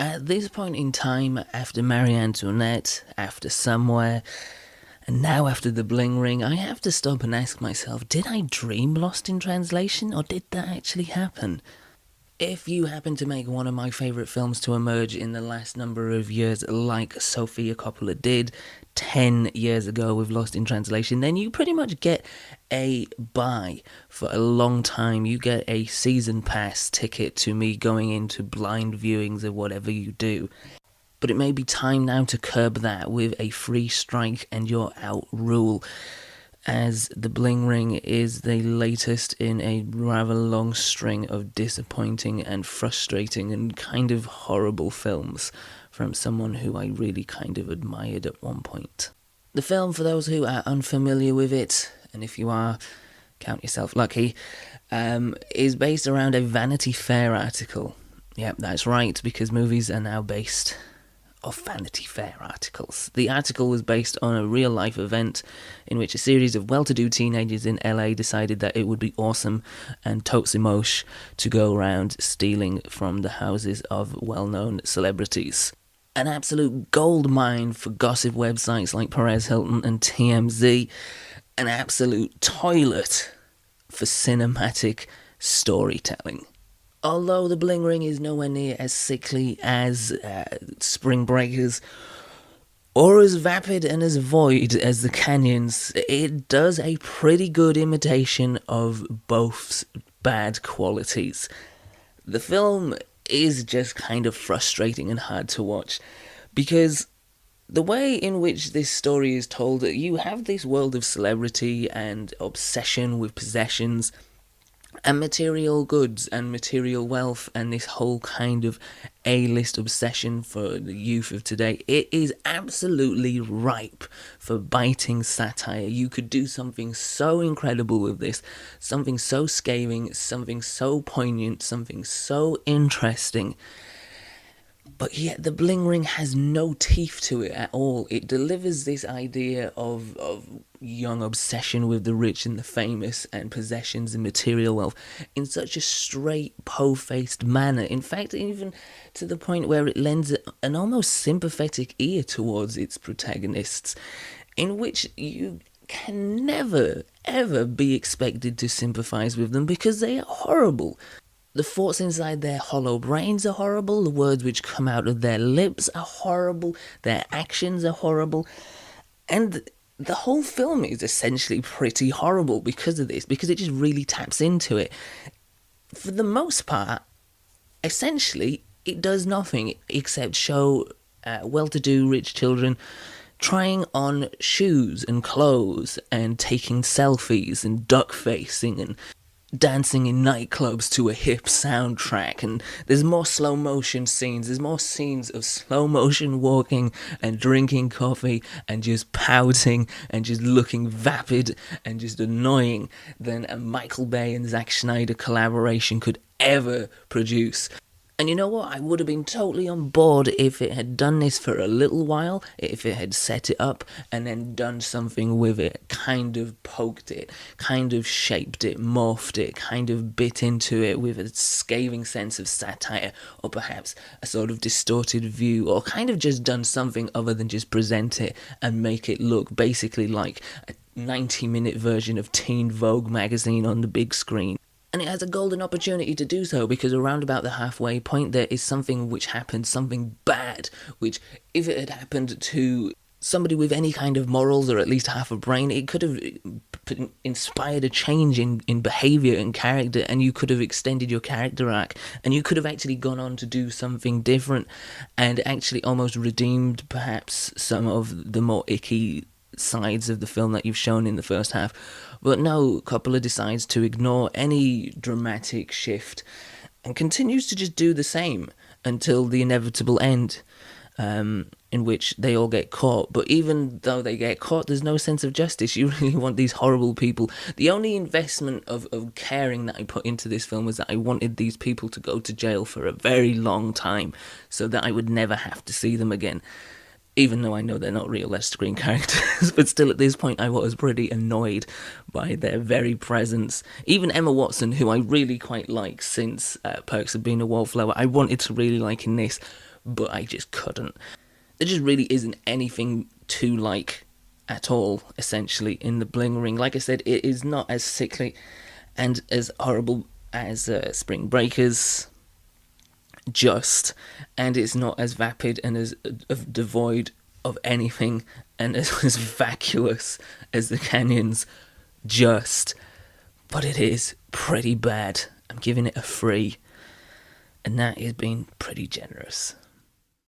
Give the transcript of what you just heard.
At this point in time, after Marie Antoinette, after Somewhere, and now after the Bling Ring, I have to stop and ask myself, did I dream Lost in Translation, or did that actually happen? If you happen to make one of my favourite films to emerge in the last number of years, like Sofia Coppola did 10 years ago with Lost in Translation, then you pretty much get a buy for a long time. You get a season pass ticket to me going into blind viewings of whatever you do. But it may be time now to curb that with a free strike and you're out rule, as The Bling Ring is the latest in a rather long string of disappointing and frustrating and kind of horrible films from someone who I really kind of admired at one point. The film, for those who are unfamiliar with it, and if you are, count yourself lucky, is based around a Vanity Fair article. Yep, that's right, because movies are now based of Vanity Fair articles. The article was based on a real-life event in which a series of well-to-do teenagers in LA decided that it would be awesome and totes emosh to go around stealing from the houses of well-known celebrities. An absolute gold mine for gossip websites like Perez Hilton and TMZ. An absolute toilet for cinematic storytelling. Although The Bling Ring is nowhere near as sickly as Spring Breakers, or as vapid and as void as The Canyons, it does a pretty good imitation of both's bad qualities. The film is just kind of frustrating and hard to watch, because the way in which this story is told, you have this world of celebrity and obsession with possessions, and material goods and material wealth, and this whole kind of A-list obsession for the youth of today. It is absolutely ripe for biting satire. You could do something so incredible with this, something so scathing, something so poignant, something so interesting. But yet The Bling Ring has no teeth to it at all. It delivers this idea of young obsession with the rich and the famous and possessions and material wealth in such a straight, po-faced manner. In fact, even to the point where it lends an almost sympathetic ear towards its protagonists, in which you can never, ever be expected to sympathise with them because they are horrible. The thoughts inside their hollow brains are horrible, the words which come out of their lips are horrible, their actions are horrible, and the whole film is essentially pretty horrible because of this, because it just really taps into it. For the most part, essentially, it does nothing except show well-to-do rich children trying on shoes and clothes and taking selfies and duck-facing and dancing in nightclubs to a hip soundtrack, and there's more slow motion scenes, there's more scenes of slow motion walking and drinking coffee and just pouting and just looking vapid and just annoying than a Michael Bay and Zack Snyder collaboration could ever produce. And you know what? I would have been totally on board if it had done this for a little while, if it had set it up and then done something with it, kind of poked it, kind of shaped it, morphed it, kind of bit into it with a scathing sense of satire, or perhaps a sort of distorted view, or kind of just done something other than just present it and make it look basically like a 90-minute version of Teen Vogue magazine on the big screen. And it has a golden opportunity to do so, because around about the halfway point there is something which happened, something bad, which if it had happened to somebody with any kind of morals or at least half a brain, it could have inspired a change in behaviour and character, and you could have extended your character arc, and you could have actually gone on to do something different and actually almost redeemed perhaps some of the more icky sides of the film that you've shown in the first half. But no, Coppola decides to ignore any dramatic shift and continues to just do the same until the inevitable end, in which they all get caught. But even though they get caught, there's no sense of justice. You really want these horrible people. The only investment of caring that I put into this film was that I wanted these people to go to jail for a very long time so that I would never have to see them again. Even though I know they're not real, they're screen characters, but still at this point I was pretty annoyed by their very presence. Even Emma Watson, who I really quite like since Perks of Being a Wallflower, I wanted to really like in this, but I just couldn't. There just really isn't anything to like at all, essentially, in the Bling Ring. Like I said, it is not as sickly and as horrible as Spring Breakers, just, and it's not as vapid and as devoid of anything and as vacuous as the Canyons, just, but it is pretty bad. I'm giving it a 3, and that is being pretty generous.